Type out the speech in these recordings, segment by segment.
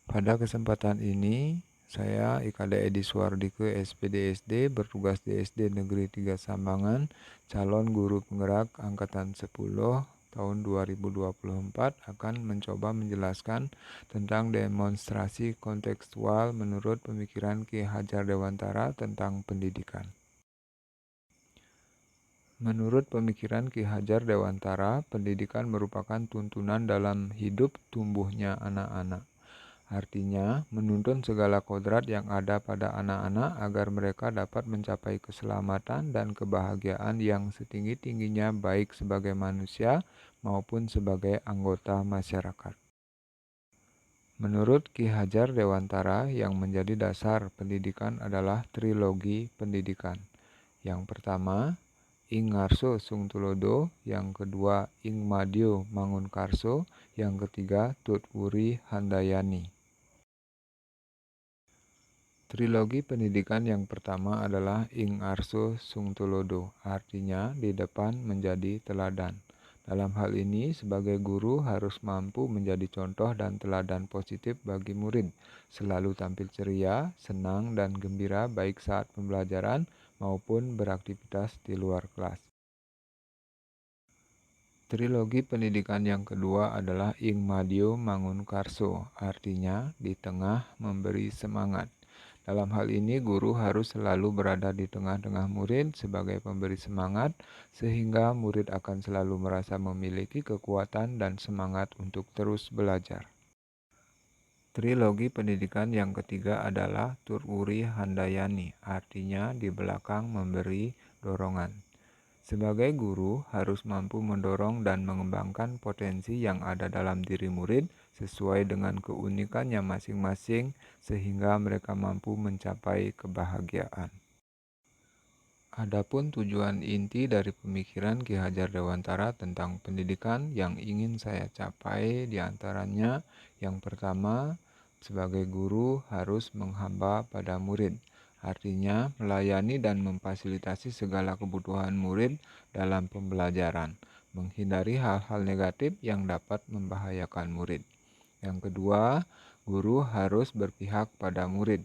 Pada kesempatan ini, saya IKD Edi Suardike SPDSD bertugas di SD Negeri 3 Sambangan, calon guru penggerak Angkatan 10 tahun 2024 akan mencoba menjelaskan tentang demonstrasi kontekstual menurut pemikiran Ki Hajar Dewantara tentang pendidikan. Menurut pemikiran Ki Hajar Dewantara, pendidikan merupakan tuntunan dalam hidup tumbuhnya anak-anak. Artinya, menuntun segala kodrat yang ada pada anak-anak agar mereka dapat mencapai keselamatan dan kebahagiaan yang setinggi-tingginya baik sebagai manusia maupun sebagai anggota masyarakat. Menurut Ki Hajar Dewantara, yang menjadi dasar pendidikan adalah trilogi pendidikan. Yang pertama, Ing Ngarso Sung Tulodo, yang kedua Ing Madio Mangunkarso, yang ketiga Tut Wuri Handayani. Trilogi pendidikan yang pertama adalah Ing Arso Sung Tulodo, artinya di depan menjadi teladan. Dalam hal ini, sebagai guru harus mampu menjadi contoh dan teladan positif bagi murid, selalu tampil ceria, senang, dan gembira baik saat pembelajaran maupun beraktivitas di luar kelas. Trilogi pendidikan yang kedua adalah Ing Madio Mangunkarso, artinya di tengah memberi semangat. Dalam hal ini, guru harus selalu berada di tengah-tengah murid sebagai pemberi semangat, sehingga murid akan selalu merasa memiliki kekuatan dan semangat untuk terus belajar. Trilogi pendidikan yang ketiga adalah Tut Wuri Handayani, artinya di belakang memberi dorongan. Sebagai guru, harus mampu mendorong dan mengembangkan potensi yang ada dalam diri murid sesuai dengan keunikannya masing-masing sehingga mereka mampu mencapai kebahagiaan. Adapun tujuan inti dari pemikiran Ki Hajar Dewantara tentang pendidikan yang ingin saya capai diantaranya yang pertama, sebagai guru harus menghamba pada murid. Artinya, melayani dan memfasilitasi segala kebutuhan murid dalam pembelajaran, menghindari hal-hal negatif yang dapat membahayakan murid. Yang kedua, guru harus berpihak pada murid,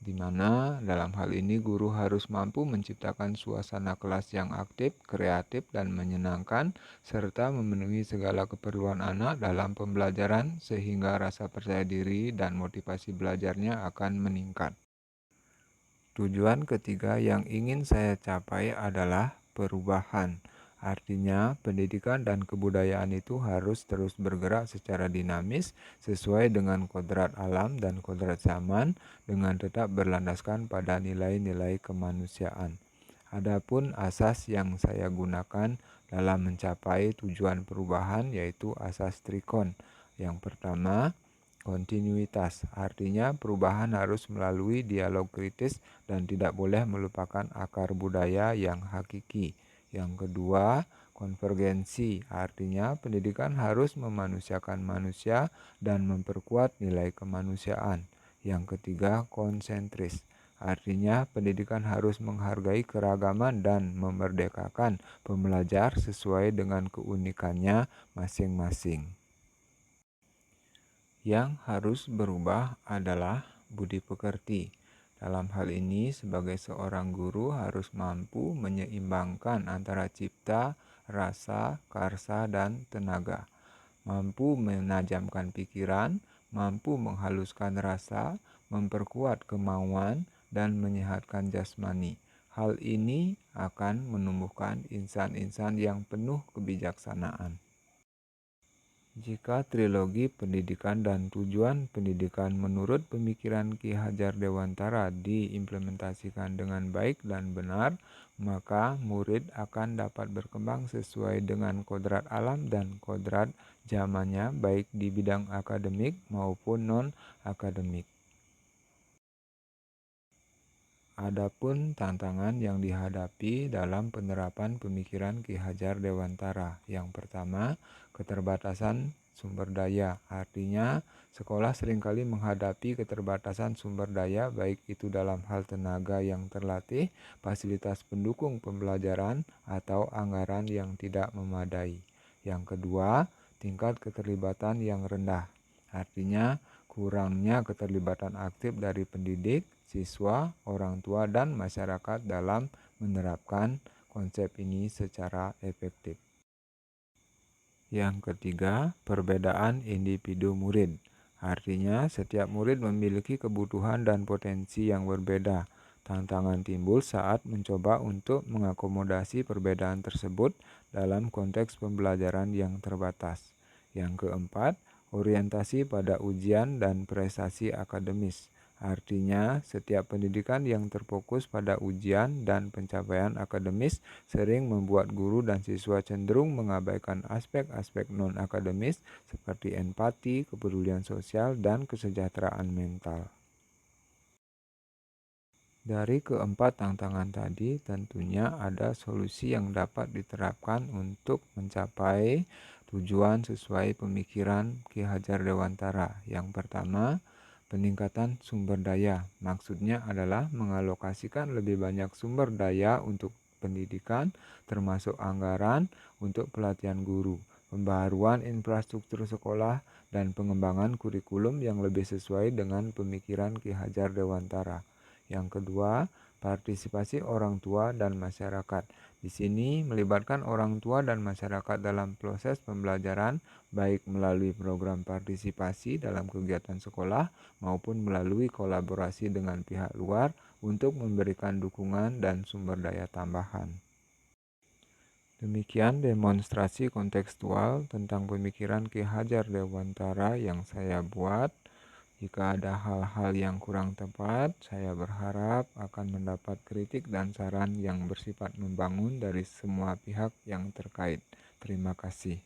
di mana dalam hal ini guru harus mampu menciptakan suasana kelas yang aktif, kreatif, dan menyenangkan, serta memenuhi segala keperluan anak dalam pembelajaran sehingga rasa percaya diri dan motivasi belajarnya akan meningkat. Tujuan ketiga yang ingin saya capai adalah perubahan. Artinya, pendidikan dan kebudayaan itu harus terus bergerak secara dinamis sesuai dengan kodrat alam dan kodrat zaman dengan tetap berlandaskan pada nilai-nilai kemanusiaan. Adapun asas yang saya gunakan dalam mencapai tujuan perubahan yaitu asas Trikon. Yang pertama, kontinuitas, artinya perubahan harus melalui dialog kritis dan tidak boleh melupakan akar budaya yang hakiki. Yang kedua, konvergensi, artinya pendidikan harus memanusiakan manusia dan memperkuat nilai kemanusiaan. Yang ketiga, konsentris, artinya pendidikan harus menghargai keragaman dan memerdekakan pembelajar sesuai dengan keunikannya masing-masing. Yang harus berubah adalah budi pekerti. Dalam hal ini, sebagai seorang guru harus mampu menyeimbangkan antara cipta, rasa, karsa, dan tenaga. Mampu menajamkan pikiran, mampu menghaluskan rasa, memperkuat kemauan, dan menyehatkan jasmani. Hal ini akan menumbuhkan insan-insan yang penuh kebijaksanaan. Jika trilogi pendidikan dan tujuan pendidikan menurut pemikiran Ki Hajar Dewantara diimplementasikan dengan baik dan benar, maka murid akan dapat berkembang sesuai dengan kodrat alam dan kodrat zamannya baik di bidang akademik maupun non-akademik. Adapun tantangan yang dihadapi dalam penerapan pemikiran Ki Hajar Dewantara. Yang pertama, keterbatasan sumber daya. Artinya, sekolah seringkali menghadapi keterbatasan sumber daya baik itu dalam hal tenaga yang terlatih, fasilitas pendukung pembelajaran, atau anggaran yang tidak memadai. Yang kedua, tingkat keterlibatan yang rendah. Artinya, kurangnya keterlibatan aktif dari pendidik, siswa, orang tua, dan masyarakat dalam menerapkan konsep ini secara efektif. Yang ketiga, perbedaan individu murid. Artinya, setiap murid memiliki kebutuhan dan potensi yang berbeda. Tantangan timbul saat mencoba untuk mengakomodasi perbedaan tersebut dalam konteks pembelajaran yang terbatas. Yang keempat, orientasi pada ujian dan prestasi akademis. Artinya, setiap pendidikan yang terfokus pada ujian dan pencapaian akademis sering membuat guru dan siswa cenderung mengabaikan aspek-aspek non-akademis seperti empati, kepedulian sosial, dan kesejahteraan mental. Dari keempat tantangan tadi, tentunya ada solusi yang dapat diterapkan untuk mencapai tujuan sesuai pemikiran Ki Hajar Dewantara. Yang pertama, peningkatan sumber daya. Maksudnya adalah mengalokasikan lebih banyak sumber daya untuk pendidikan, termasuk anggaran untuk pelatihan guru, pembaharuan infrastruktur sekolah, dan pengembangan kurikulum yang lebih sesuai dengan pemikiran Ki Hajar Dewantara. Yang kedua, partisipasi orang tua dan masyarakat. Di sini melibatkan orang tua dan masyarakat dalam proses pembelajaran, baik melalui program partisipasi dalam kegiatan sekolah maupun melalui kolaborasi dengan pihak luar untuk memberikan dukungan dan sumber daya tambahan. Demikian demonstrasi kontekstual tentang pemikiran Ki Hajar Dewantara yang saya buat. Jika ada hal-hal yang kurang tepat, saya berharap akan mendapat kritik dan saran yang bersifat membangun dari semua pihak yang terkait. Terima kasih.